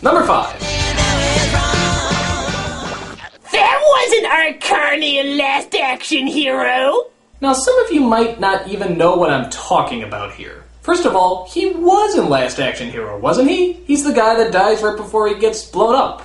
Number 5. That wasn't our Carney and Last Action Hero! Now, some of you might not even know what I'm talking about here. First of all, he was in Last Action Hero, wasn't he? He's the guy that dies right before he gets blown up.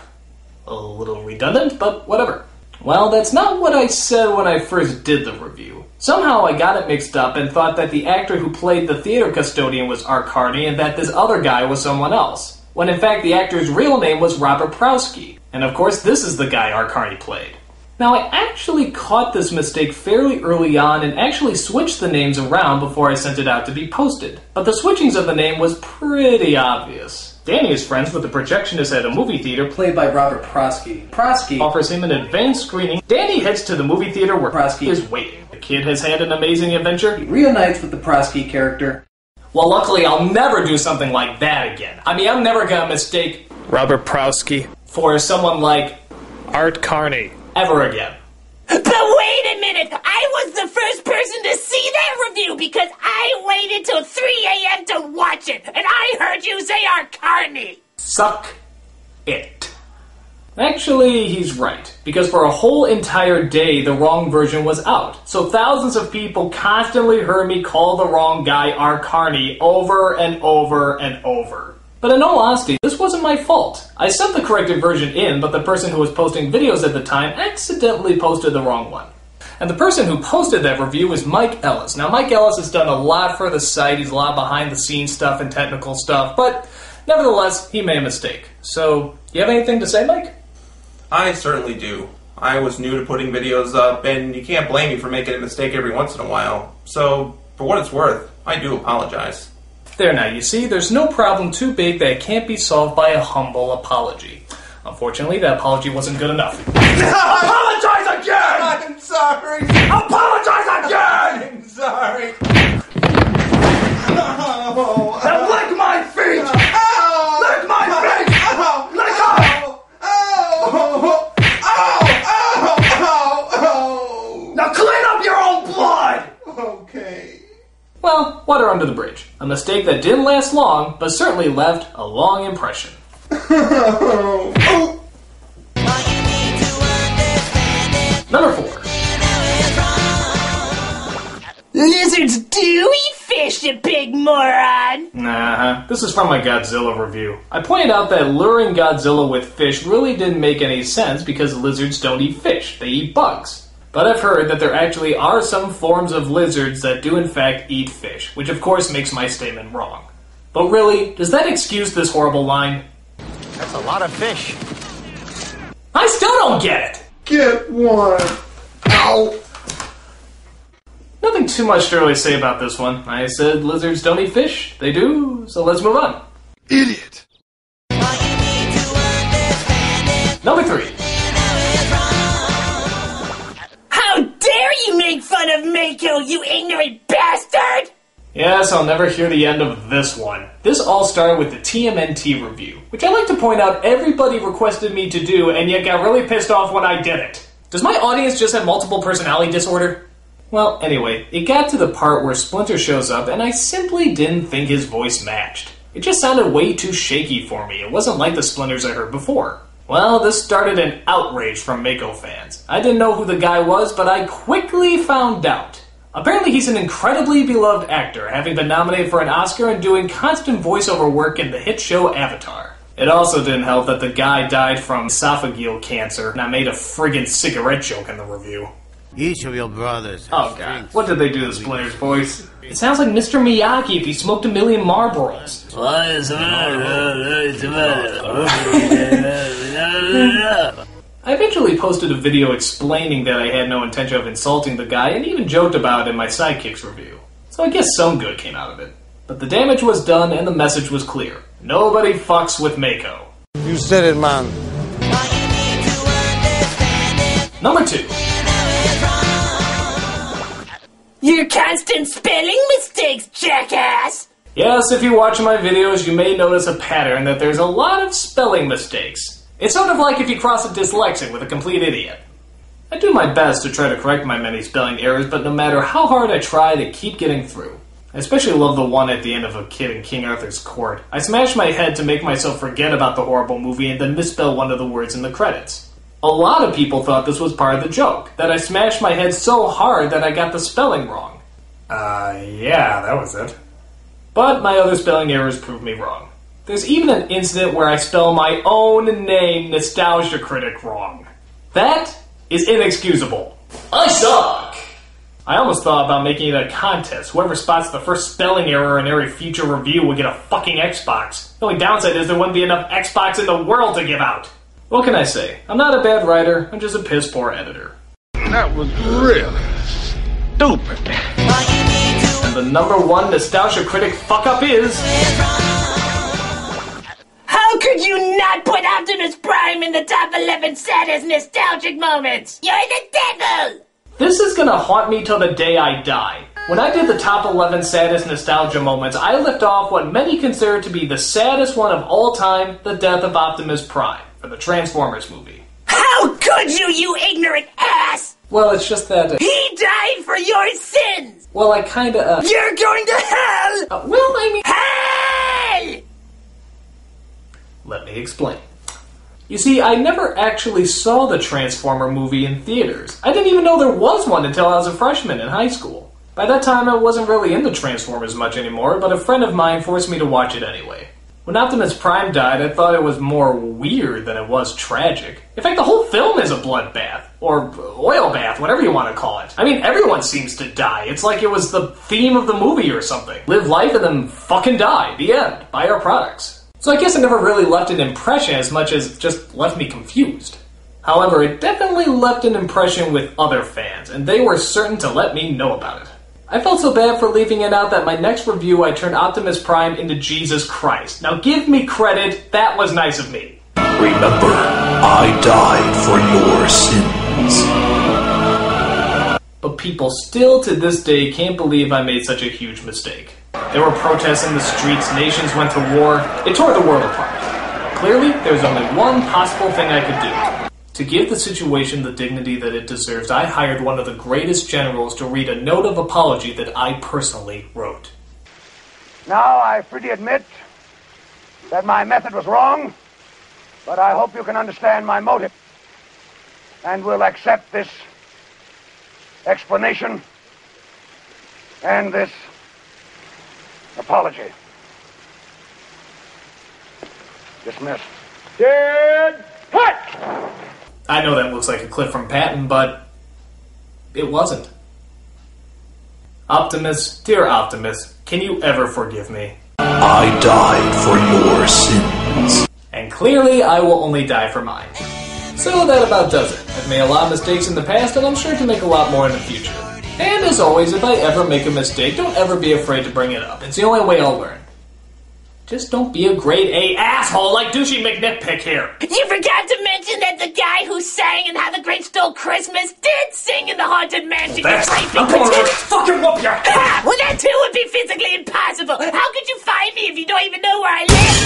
A little redundant, but whatever. Well, that's not what I said when I first did the review. Somehow I got it mixed up and thought that the actor who played the theater custodian was Art Carney and that this other guy was someone else, when in fact the actor's real name was Robert Prowski. And of course this is the guy Art Carney played. Now, I actually caught this mistake fairly early on and actually switched the names around before I sent it out to be posted. But the switchings of the name was pretty obvious. Danny is friends with the projectionist at a movie theater played by Robert Prowski. Prowski offers him an advanced screening. Danny heads to the movie theater where Prowski is waiting. The kid has had an amazing adventure. He reunites with the Prowski character. Well, luckily I'll never do something like that again. I mean, I'm never gonna mistake Robert Prowski for someone like Art Carney ever again. But wait a minute! I was the first person to see that review because I waited till 3 a.m. to watch it, and I heard you say Art Carney! Suck it. Actually, he's right, because for a whole entire day the wrong version was out, so thousands of people constantly heard me call the wrong guy Art Carney over and over and over. But in all honesty, this wasn't my fault. I sent the corrected version in, but the person who was posting videos at the time accidentally posted the wrong one. And the person who posted that review was Mike Ellis. Now, Mike Ellis has done a lot for the site, he's a lot behind the scenes stuff and technical stuff, but nevertheless, he made a mistake. So, you have anything to say, Mike? I certainly do. I was new to putting videos up, and you can't blame me for making a mistake every once in a while. So, for what it's worth, I do apologize. There now, you see, there's no problem too big that it can't be solved by a humble apology. Unfortunately, that apology wasn't good enough. Apologize again! I'm sorry! Apologize again! I'm sorry! Now lick my feet! Lick my feet! Lick up! Now clean up your own blood! Okay. Well, water under the bridge. A mistake that didn't last long, but certainly left a long impression. Number 4. Lizards do eat fish, you big moron! Nah, this is from my Godzilla review. I pointed out that luring Godzilla with fish really didn't make any sense because lizards don't eat fish, they eat bugs. But I've heard that there actually are some forms of lizards that do in fact eat fish, which of course makes my statement wrong. But really, does that excuse this horrible line? That's a lot of fish. I still don't get it! Get one. Ow! Nothing too much to really say about this one. I said lizards don't eat fish. They do, so let's move on. Idiot. Number 3. How dare you make fun of Mako, you ignorant bastard! Yes, I'll never hear the end of this one. This all started with the TMNT review, which I like to point out everybody requested me to do and yet got really pissed off when I did it. Does my audience just have multiple personality disorder? Well, anyway, it got to the part where Splinter shows up and I simply didn't think his voice matched. It just sounded way too shaky for me. It wasn't like the Splinters I heard before. Well, this started an outrage from Mako fans. I didn't know who the guy was, but I quickly found out. Apparently he's an incredibly beloved actor, having been nominated for an Oscar and doing constant voiceover work in the hit show Avatar. It also didn't help that the guy died from esophageal cancer, and I made a friggin' cigarette joke in the review. Each of your brothers. Oh god, what did they do to Splinter's voice? It sounds like Mr. Miyagi if he smoked a million Marlboros. I eventually posted a video explaining that I had no intention of insulting the guy and even joked about it in my Sidekicks review. So I guess some good came out of it. But the damage was done and the message was clear. Nobody fucks with Mako. You said it, man. Number 2. Your constant spelling mistakes, jackass! Yes, if you watch my videos, you may notice a pattern that there's a lot of spelling mistakes. It's sort of like if you cross a dyslexic with a complete idiot. I do my best to try to correct my many spelling errors, but no matter how hard I try, they keep getting through. I especially love the one at the end of A Kid in King Arthur's Court. I smashed my head to make myself forget about the horrible movie and then misspell one of the words in the credits. A lot of people thought this was part of the joke, that I smashed my head so hard that I got the spelling wrong. Yeah, that was it. But my other spelling errors proved me wrong. There's even an incident where I spell my own name, Nostalgia Critic, wrong. That is inexcusable. I suck! I almost thought about making it a contest. Whoever spots the first spelling error in every future review would get a fucking Xbox. The only downside is there wouldn't be enough Xbox in the world to give out. What can I say? I'm not a bad writer, I'm just a piss poor editor. That was really stupid. And the #1 Nostalgia Critic fuck-up is... How could you not put Optimus Prime in the top 11 saddest nostalgic moments? You're the devil! This is gonna haunt me till the day I die. When I did the top 11 saddest nostalgia moments, I left off what many consider to be the saddest one of all time, the death of Optimus Prime, for the Transformers movie. How could you, you ignorant ass? Well, it's just that... He died for your sins! well, I kinda, You're going to hell! well, I mean... Hell! Let me explain. You see, I never actually saw the Transformer movie in theaters. I didn't even know there was one until I was a freshman in high school. By that time, I wasn't really into Transformers much anymore, but a friend of mine forced me to watch it anyway. When Optimus Prime died, I thought it was more weird than it was tragic. In fact, the whole film is a bloodbath. Or oil bath, whatever you want to call it. I mean, everyone seems to die. It's like it was the theme of the movie or something. Live life and then fucking die. The end. Buy our products. So I guess it never really left an impression as much as just left me confused. However, it definitely left an impression with other fans, and they were certain to let me know about it. I felt so bad for leaving it out that my next review I turned Optimus Prime into Jesus Christ. Now give me credit, that was nice of me. Remember, I died for your sins. But people still to this day can't believe I made such a huge mistake. There were protests in the streets, nations went to war, it tore the world apart. Clearly, there's only one possible thing I could do. To give the situation the dignity that it deserves, I hired one of the greatest generals to read a note of apology that I personally wrote. Now I freely admit that my method was wrong, but I hope you can understand my motive and will accept this explanation and this apology. Dismissed. Dead hut! I know that looks like a clip from Patton, but it wasn't. Optimus, dear Optimus, can you ever forgive me? I died for your sins. And clearly, I will only die for mine. So that about does it. I've made a lot of mistakes in the past, and I'm sure to make a lot more in the future. And as always, if I ever make a mistake, don't ever be afraid to bring it up. It's the only way I'll learn. Just don't be a grade A asshole like Douchey McNitpick here. You forgot to mention that the guy who sang in How the Grinch Stole Christmas did sing in the Haunted Mansion. I'm going to fucking whoop your ass! Well, that too would be physically impossible. How could you find me if you don't even know where I live?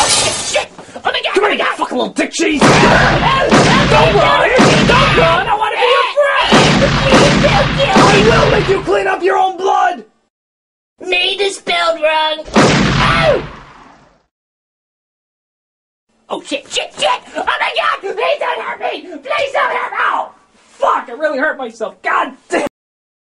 Oh, shit! Oh my god! Come here, you fucking little dick cheese! Don't run! Don't run! I want to be your friend! I will make you clean up your own blood! Made is spelled wrong. Ow! Oh shit! Oh my god! Please don't hurt me! Please don't hurt me! Ow! Fuck! I really hurt myself. God damn!